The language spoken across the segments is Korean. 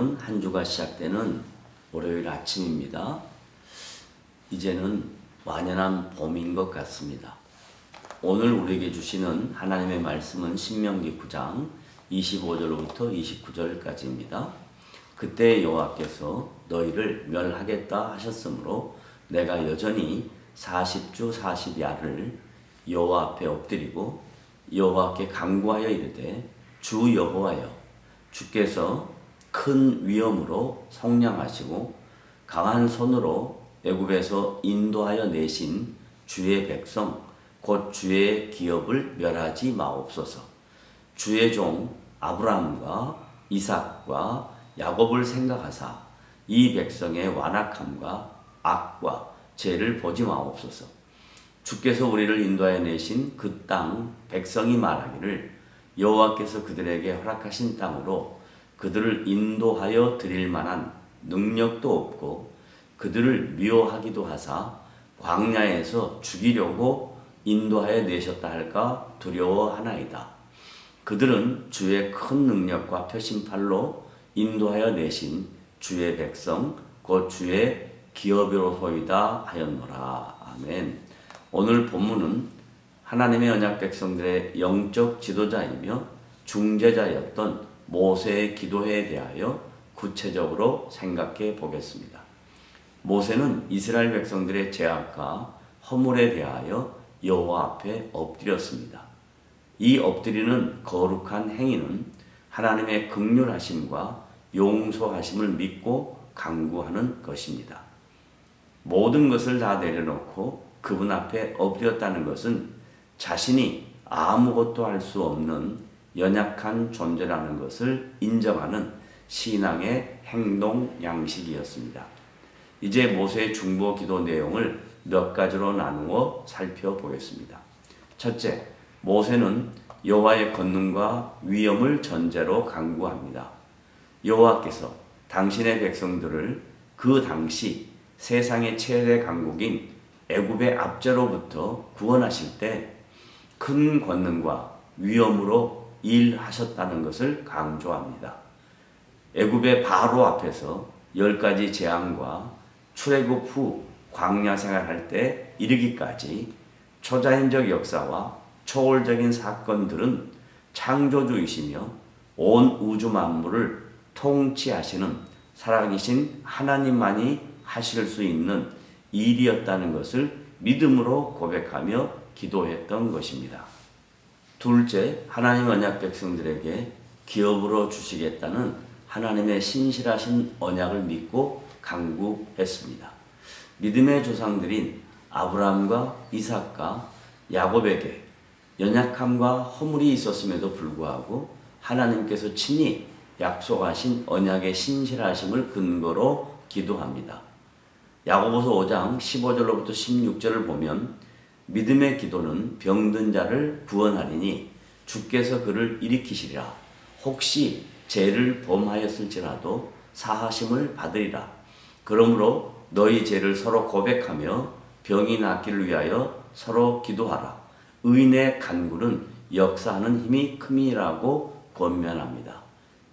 새로운 한 주가 시작되는 월요일 아침입니다. 이제는 완연한 봄인 것 같습니다. 오늘 우리에게 주시는 하나님의 말씀은 신명기 9장 25절로부터 29절까지입니다. 그때 여호와께서 너희를 멸하겠다 하셨으므로 내가 여전히 40주 40야를 여호와 앞에 엎드리고 여호와께 간구하여 이르되 주 여호와여, 주께서 큰 위엄으로 성량하시고 강한 손으로 애굽에서 인도하여 내신 주의 백성 곧 주의 기업을 멸하지 마옵소서. 주의 종 아브라함과 이삭과 야곱을 생각하사 이 백성의 완악함과 악과 죄를 보지 마옵소서. 주께서 우리를 인도하여 내신 그 땅 백성이 말하기를 여호와께서 그들에게 허락하신 땅으로 그들을 인도하여 드릴 만한 능력도 없고 그들을 미워하기도 하사 광야에서 죽이려고 인도하여 내셨다 할까 두려워하나이다. 그들은 주의 큰 능력과 표심팔로 인도하여 내신 주의 백성 곧 주의 기업이로소이다 하였노라. 아멘. 오늘 본문은 하나님의 언약 백성들의 영적 지도자이며 중재자였던 모세의 기도에 대하여 구체적으로 생각해 보겠습니다. 모세는 이스라엘 백성들의 죄악과 허물에 대하여 여호와 앞에 엎드렸습니다. 이 엎드리는 거룩한 행위는 하나님의 긍휼하심과 용서하심을 믿고 간구하는 것입니다. 모든 것을 다 내려놓고 그분 앞에 엎드렸다는 것은 자신이 아무것도 할 수 없는 연약한 존재라는 것을 인정하는 신앙의 행동 양식이었습니다. 이제 모세의 중보 기도 내용을 몇 가지로 나누어 살펴보겠습니다. 첫째, 모세는 여호와의 권능과 위엄을 전제로 간구합니다. 여호와께서 당신의 백성들을 그 당시 세상의 최대 강국인 애굽의 압제로부터 구원하실 때 큰 권능과 위엄으로 일하셨다는 것을 강조합니다. 애굽의 바로 앞에서 10가지 재앙과 출애굽 후 광야 생활할 때 이르기까지 초자연적 역사와 초월적인 사건들은 창조주이시며 온 우주 만물을 통치하시는 살아계신 하나님만이 하실 수 있는 일이었다는 것을 믿음으로 고백하며 기도했던 것입니다. 둘째, 하나님 언약 백성들에게 기업으로 주시겠다는 하나님의 신실하신 언약을 믿고 간구했습니다. 믿음의 조상들인 아브라함과 이삭과 야곱에게 연약함과 허물이 있었음에도 불구하고 하나님께서 친히 약속하신 언약의 신실하심을 근거로 기도합니다. 야고보서 5장 15절로부터 16절을 보면 믿음의 기도는 병든 자를 구원하리니 주께서 그를 일으키시리라. 혹시 죄를 범하였을지라도 사하심을 받으리라. 그러므로 너희 죄를 서로 고백하며 병이 낫기를 위하여 서로 기도하라. 의인의 간구는 역사하는 힘이 큼이라고 권면합니다.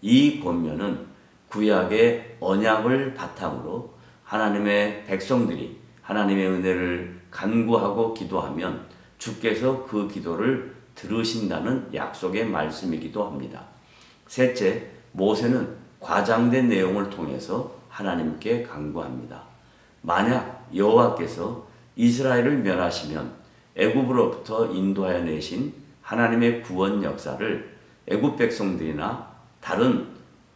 이 권면은 구약의 언약을 바탕으로 하나님의 백성들이 하나님의 은혜를 간구하고 기도하면 주께서 그 기도를 들으신다는 약속의 말씀이기도 합니다. 셋째, 모세는 과장된 내용을 통해서 하나님께 간구합니다. 만약 여호와께서 이스라엘을 멸하시면 애굽으로부터 인도하여 내신 하나님의 구원 역사를 애굽 백성들이나 다른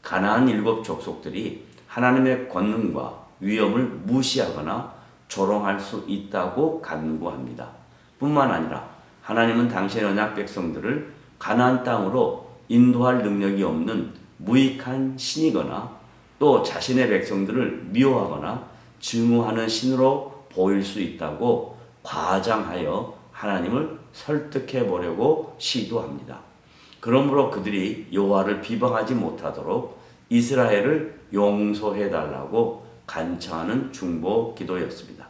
가나안 7 족속들이 하나님의 권능과 위엄을 무시하거나 조롱할 수 있다고 간구합니다. 뿐만 아니라 하나님은 당신의 언약 백성들을 가나안 땅으로 인도할 능력이 없는 무익한 신이거나 또 자신의 백성들을 미워하거나 증오하는 신으로 보일 수 있다고 과장하여 하나님을 설득해 보려고 시도합니다. 그러므로 그들이 여호와를 비방하지 못하도록 이스라엘을 용서해 달라고 간청하는 중보 기도였습니다.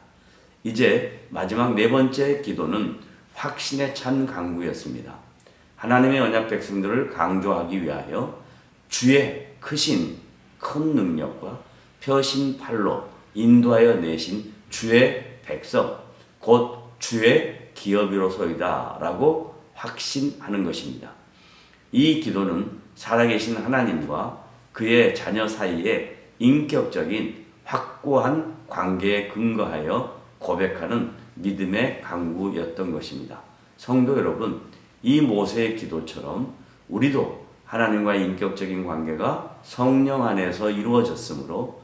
이제 마지막 네 번째 기도는 확신에 찬 간구였습니다. 하나님의 언약 백성들을 강조하기 위하여 주의 크신 큰 능력과 표심팔로 인도하여 내신 주의 백성, 곧 주의 기업이로소이다 라고 확신하는 것입니다. 이 기도는 살아계신 하나님과 그의 자녀 사이에 인격적인 확고한 관계에 근거하여 고백하는 믿음의 강구였던 것입니다. 성도 여러분, 이 모세의 기도처럼 우리도 하나님과의 인격적인 관계가 성령 안에서 이루어졌으므로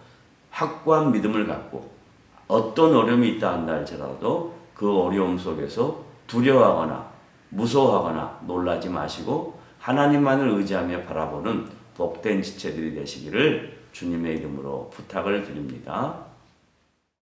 확고한 믿음을 갖고 어떤 어려움이 있다 한다 할지라도 그 어려움 속에서 두려워하거나 무서워하거나 놀라지 마시고 하나님만을 의지하며 바라보는 복된 지체들이 되시기를 주님의 이름으로 부탁을 드립니다.